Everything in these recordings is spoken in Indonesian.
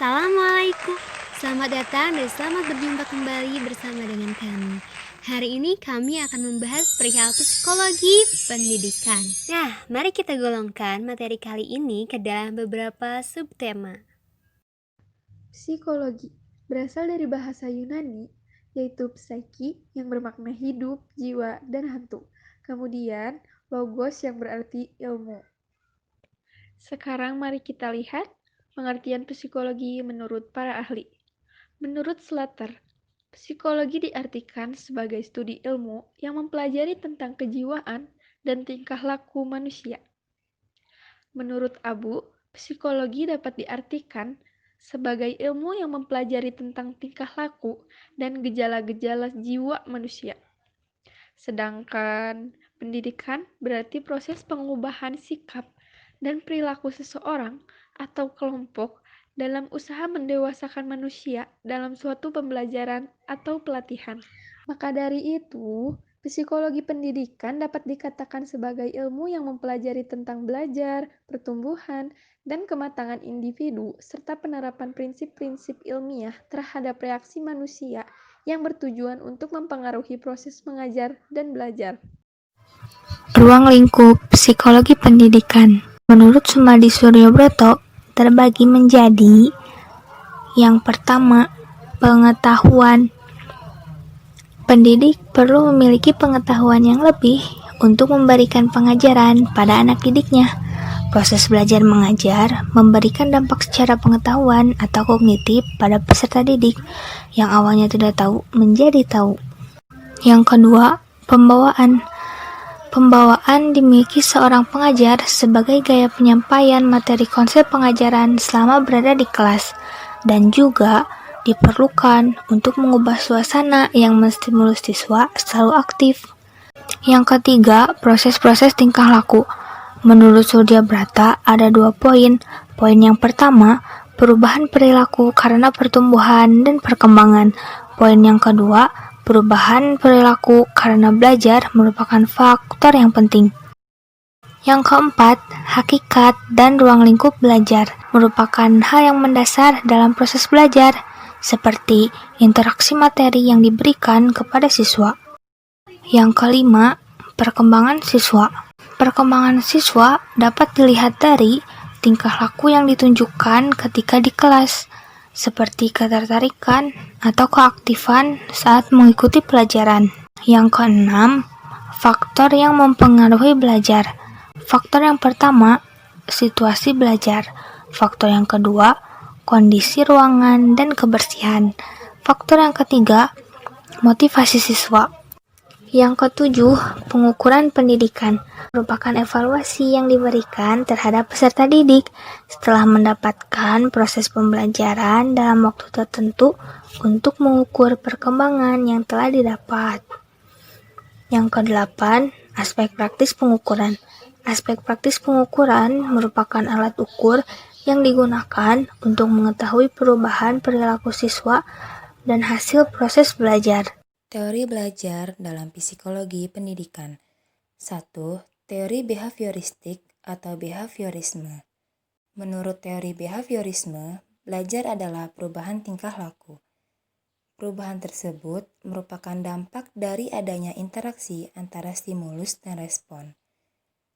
Assalamualaikum, selamat datang dan selamat berjumpa kembali bersama dengan kami. Hari ini kami akan membahas perihal psikologi pendidikan. Nah, mari kita golongkan materi kali ini ke dalam beberapa subtema. Psikologi berasal dari bahasa Yunani, yaitu psyche yang bermakna hidup, jiwa, dan hantu. Kemudian, logos yang berarti ilmu. Sekarang mari kita lihat pengertian psikologi menurut para ahli. Menurut Slater, psikologi diartikan sebagai studi ilmu yang mempelajari tentang kejiwaan dan tingkah laku manusia. Menurut Abu, psikologi dapat diartikan sebagai ilmu yang mempelajari tentang tingkah laku dan gejala-gejala jiwa manusia. Sedangkan pendidikan berarti proses pengubahan sikap dan perilaku seseorang atau kelompok dalam usaha mendewasakan manusia dalam suatu pembelajaran atau pelatihan. Maka dari itu, psikologi pendidikan dapat dikatakan sebagai ilmu yang mempelajari tentang belajar, pertumbuhan, dan kematangan individu, serta penerapan prinsip-prinsip ilmiah terhadap reaksi manusia yang bertujuan untuk mempengaruhi proses mengajar dan belajar. Ruang lingkup psikologi pendidikan menurut Sumadi Suryobroto terbagi menjadi yang pertama, pengetahuan. Pendidik perlu memiliki pengetahuan yang lebih untuk memberikan pengajaran pada anak didiknya. Proses belajar mengajar memberikan dampak secara pengetahuan atau kognitif pada peserta didik yang awalnya tidak tahu menjadi tahu. Yang kedua, pembawaan. Pembawaan dimiliki seorang pengajar sebagai gaya penyampaian materi konsep pengajaran selama berada di kelas, dan juga diperlukan untuk mengubah suasana yang menstimulus siswa selalu aktif. Yang ketiga, proses-proses tingkah laku. Menurut Suryabhrata ada 2 poin. Poin yang pertama, perubahan perilaku karena pertumbuhan dan perkembangan. Poin yang kedua, perubahan perilaku karena belajar merupakan faktor yang penting. Yang keempat, hakikat dan ruang lingkup belajar merupakan hal yang mendasar dalam proses belajar, seperti interaksi materi yang diberikan kepada siswa. Yang kelima, perkembangan siswa. Perkembangan siswa dapat dilihat dari tingkah laku yang ditunjukkan ketika di kelas, seperti ketertarikan atau keaktifan saat mengikuti pelajaran. Yang keenam, faktor yang mempengaruhi belajar. Faktor yang pertama, situasi belajar. Faktor yang kedua, kondisi ruangan dan kebersihan. Faktor yang ketiga, motivasi siswa. Yang ketujuh, pengukuran pendidikan merupakan evaluasi yang diberikan terhadap peserta didik setelah mendapatkan proses pembelajaran dalam waktu tertentu untuk mengukur perkembangan yang telah didapat. Yang kedelapan, aspek praktis pengukuran. Aspek praktis pengukuran merupakan alat ukur yang digunakan untuk mengetahui perubahan perilaku siswa dan hasil proses belajar. Teori belajar dalam psikologi pendidikan. 1. Teori behavioristik atau behaviorisme. Menurut teori behaviorisme, belajar adalah perubahan tingkah laku. Perubahan tersebut merupakan dampak dari adanya interaksi antara stimulus dan respon.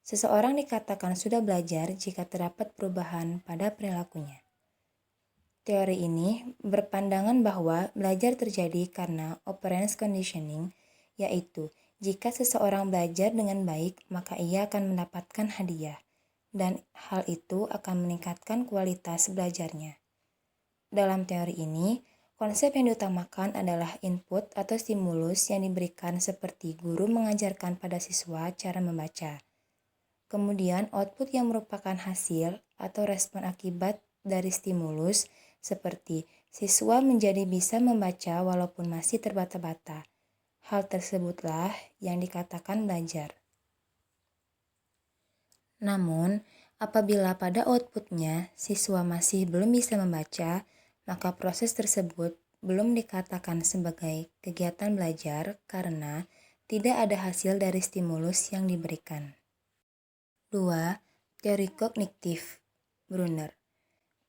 Seseorang dikatakan sudah belajar jika terdapat perubahan pada perilakunya. Teori ini berpandangan bahwa belajar terjadi karena operance conditioning, yaitu jika seseorang belajar dengan baik, maka ia akan mendapatkan hadiah, dan hal itu akan meningkatkan kualitas belajarnya. Dalam teori ini, konsep yang diutamakan adalah input atau stimulus yang diberikan seperti guru mengajarkan pada siswa cara membaca. Kemudian output yang merupakan hasil atau respon akibat dari stimulus seperti siswa menjadi bisa membaca walaupun masih terbata-bata. Hal tersebutlah yang dikatakan belajar. Namun, apabila pada outputnya siswa masih belum bisa membaca, maka proses tersebut belum dikatakan sebagai kegiatan belajar karena tidak ada hasil dari stimulus yang diberikan. 2. Teori kognitif. Brunner.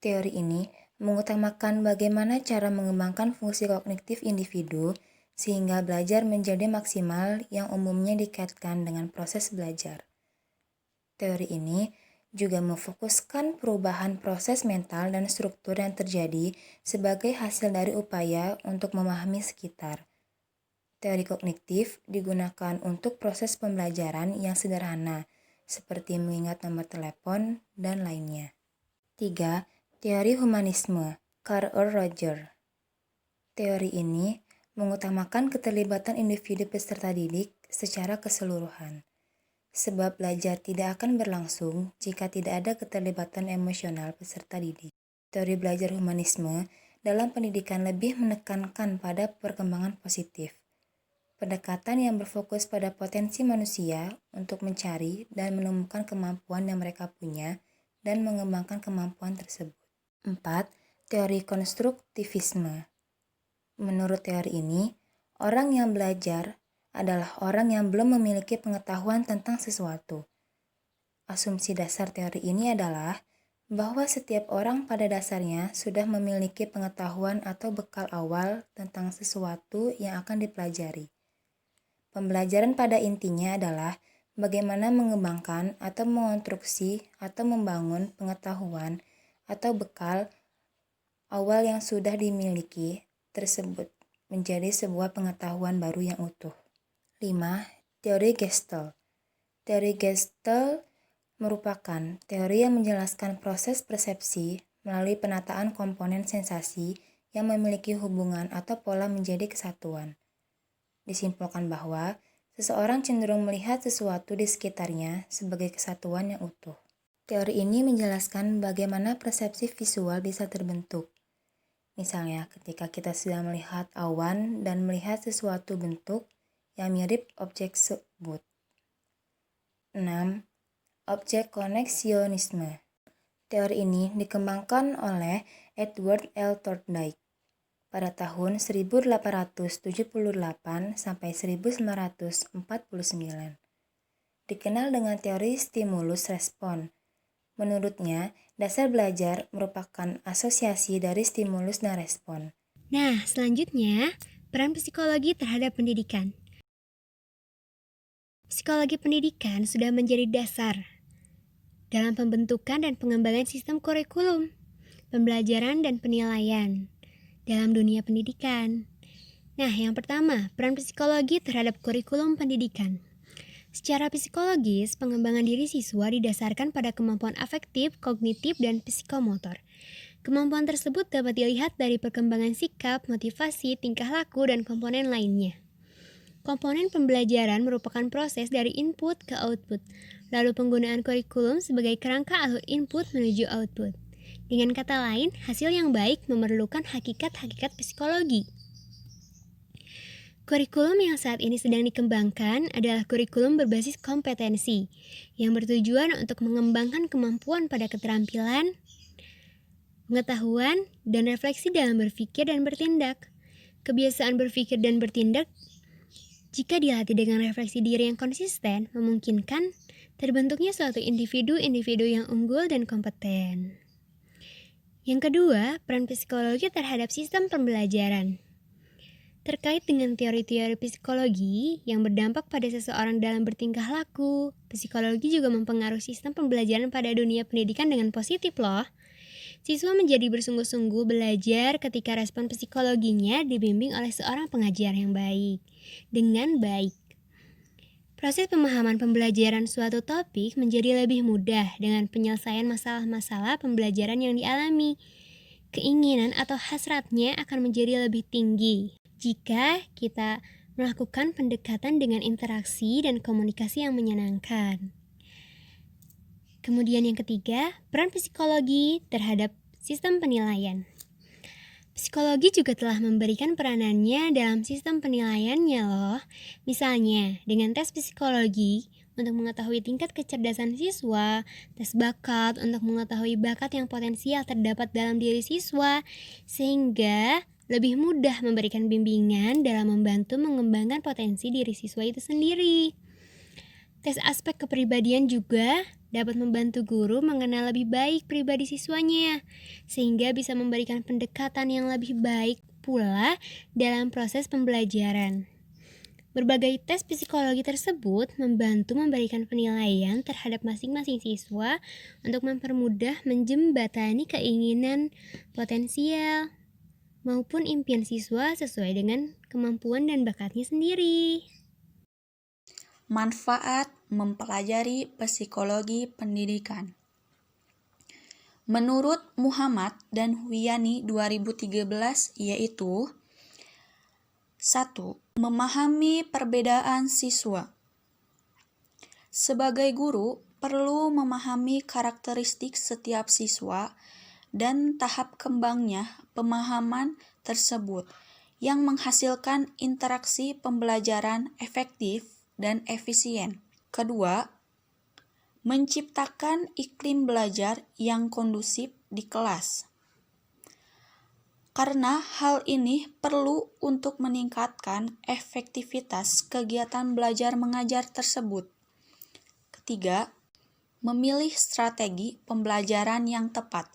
Teori ini mengutamakan bagaimana cara mengembangkan fungsi kognitif individu sehingga belajar menjadi maksimal yang umumnya dikaitkan dengan proses belajar. Teori ini juga memfokuskan perubahan proses mental dan struktur yang terjadi sebagai hasil dari upaya untuk memahami sekitar. Teori kognitif digunakan untuk proses pembelajaran yang sederhana, seperti mengingat nomor telepon dan lainnya. 3. Teori humanisme, Carl Roger. Teori ini mengutamakan keterlibatan individu peserta didik secara keseluruhan. Sebab belajar tidak akan berlangsung jika tidak ada keterlibatan emosional peserta didik. Teori belajar humanisme dalam pendidikan lebih menekankan pada perkembangan positif. Pendekatan yang berfokus pada potensi manusia untuk mencari dan menemukan kemampuan yang mereka punya dan mengembangkan kemampuan tersebut. 4. Teori konstruktivisme. Menurut teori ini, orang yang belajar adalah orang yang belum memiliki pengetahuan tentang sesuatu. Asumsi dasar teori ini adalah bahwa setiap orang pada dasarnya sudah memiliki pengetahuan atau bekal awal tentang sesuatu yang akan dipelajari. Pembelajaran pada intinya adalah bagaimana mengembangkan atau mengonstruksi atau membangun pengetahuan atau bekal awal yang sudah dimiliki tersebut menjadi sebuah pengetahuan baru yang utuh. 5. Teori Gestalt. Teori Gestalt merupakan teori yang menjelaskan proses persepsi melalui penataan komponen sensasi yang memiliki hubungan atau pola menjadi kesatuan. Disimpulkan bahwa seseorang cenderung melihat sesuatu di sekitarnya sebagai kesatuan yang utuh. Teori ini menjelaskan bagaimana persepsi visual bisa terbentuk. Misalnya, ketika kita sedang melihat awan dan melihat sesuatu bentuk yang mirip objek tersebut. 6. Objek koneksionisme. Teori ini dikembangkan oleh Edward L. Thorndike pada tahun 1878 sampai 1949. Dikenal dengan teori stimulus respon. Menurutnya, dasar belajar merupakan asosiasi dari stimulus dan respon. Nah, selanjutnya, peran psikologi terhadap pendidikan. Psikologi pendidikan sudah menjadi dasar dalam pembentukan dan pengembangan sistem kurikulum, pembelajaran dan penilaian dalam dunia pendidikan. Nah, yang pertama, peran psikologi terhadap kurikulum pendidikan. Secara psikologis, pengembangan diri siswa didasarkan pada kemampuan afektif, kognitif, dan psikomotor. Kemampuan tersebut dapat dilihat dari perkembangan sikap, motivasi, tingkah laku, dan komponen lainnya. Komponen pembelajaran merupakan proses dari input ke output, lalu penggunaan kurikulum sebagai kerangka atau input menuju output. Dengan kata lain, hasil yang baik memerlukan hakikat-hakikat psikologi. Kurikulum yang saat ini sedang dikembangkan adalah kurikulum berbasis kompetensi, yang bertujuan untuk mengembangkan kemampuan pada keterampilan, pengetahuan, dan refleksi dalam berpikir dan bertindak. Kebiasaan berpikir dan bertindak jika dilatih dengan refleksi diri yang konsisten, memungkinkan terbentuknya suatu individu-individu yang unggul dan kompeten. Yang kedua, peran psikologi terhadap sistem pembelajaran. Terkait dengan teori-teori psikologi yang berdampak pada seseorang dalam bertingkah laku, psikologi juga mempengaruhi sistem pembelajaran pada dunia pendidikan dengan positif loh. Siswa menjadi bersungguh-sungguh belajar ketika respon psikologinya dibimbing oleh seorang pengajar yang baik. Dengan baik, proses pemahaman pembelajaran suatu topik menjadi lebih mudah dengan penyelesaian masalah-masalah pembelajaran yang dialami. Keinginan atau hasratnya akan menjadi lebih tinggi jika kita melakukan pendekatan dengan interaksi dan komunikasi yang menyenangkan. Kemudian yang ketiga, peran psikologi terhadap sistem penilaian. Psikologi juga telah memberikan peranannya dalam sistem penilaiannya loh. Misalnya, dengan tes psikologi untuk mengetahui tingkat kecerdasan siswa, tes bakat untuk mengetahui bakat yang potensial terdapat dalam diri siswa, sehingga lebih mudah memberikan bimbingan dalam membantu mengembangkan potensi diri siswa itu sendiri. Tes aspek kepribadian juga dapat membantu guru mengenal lebih baik pribadi siswanya, sehingga bisa memberikan pendekatan yang lebih baik pula dalam proses pembelajaran. Berbagai tes psikologi tersebut membantu memberikan penilaian terhadap masing-masing siswa untuk mempermudah menjembatani keinginan potensial maupun impian siswa sesuai dengan kemampuan dan bakatnya sendiri. Manfaat mempelajari psikologi pendidikan. Menurut Muhammad dan Wiyani 2013 yaitu 1. Memahami perbedaan siswa. Sebagai guru, perlu memahami karakteristik setiap siswa dan tahap kembangnya pemahaman tersebut yang menghasilkan interaksi pembelajaran efektif dan efisien. Kedua, menciptakan iklim belajar yang kondusif di kelas. Karena hal ini perlu untuk meningkatkan efektivitas kegiatan belajar mengajar tersebut. Ketiga, memilih strategi pembelajaran yang tepat,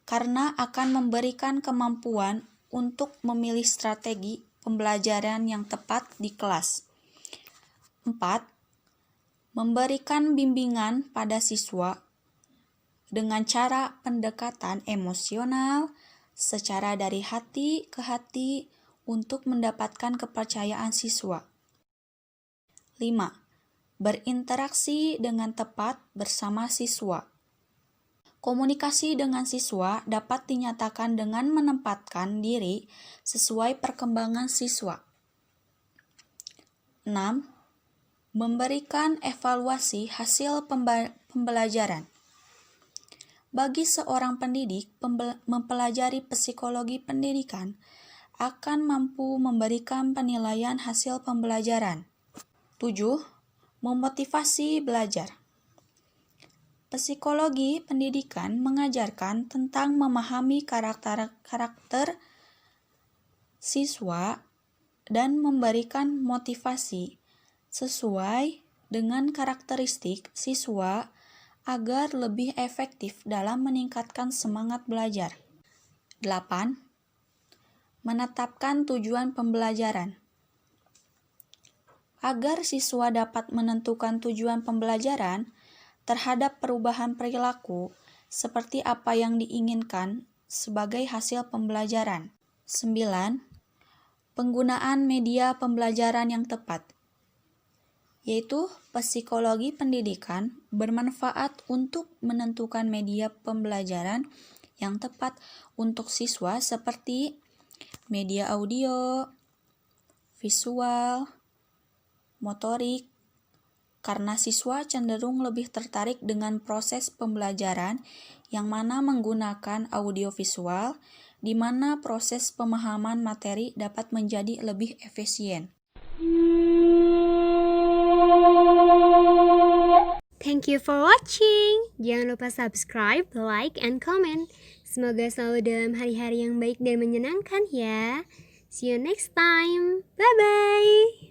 karena akan memberikan kemampuan untuk memilih strategi pembelajaran yang tepat di kelas. 4. Memberikan bimbingan pada siswa dengan cara pendekatan emosional secara dari hati ke hati untuk mendapatkan kepercayaan siswa. 5. Berinteraksi dengan tepat bersama siswa. Komunikasi dengan siswa dapat dinyatakan dengan menempatkan diri sesuai perkembangan siswa. 6. Memberikan evaluasi hasil pembelajaran. Bagi seorang pendidik, mempelajari psikologi pendidikan akan mampu memberikan penilaian hasil pembelajaran. 7. Memotivasi belajar. Psikologi pendidikan mengajarkan tentang memahami karakter siswa dan memberikan motivasi sesuai dengan karakteristik siswa agar lebih efektif dalam meningkatkan semangat belajar. 8. Menetapkan tujuan pembelajaran. Agar siswa dapat menentukan tujuan pembelajaran terhadap perubahan perilaku seperti apa yang diinginkan sebagai hasil pembelajaran. 9. Penggunaan media pembelajaran yang tepat, yaitu psikologi pendidikan bermanfaat untuk menentukan media pembelajaran yang tepat untuk siswa seperti media audio, visual, motorik, karena siswa cenderung lebih tertarik dengan proses pembelajaran yang mana menggunakan audiovisual, di mana proses pemahaman materi dapat menjadi lebih efisien. Thank you for watching. Jangan lupa subscribe, like, and comment. Semoga selalu dalam hari-hari yang baik dan menyenangkan ya. See you next time. Bye-bye.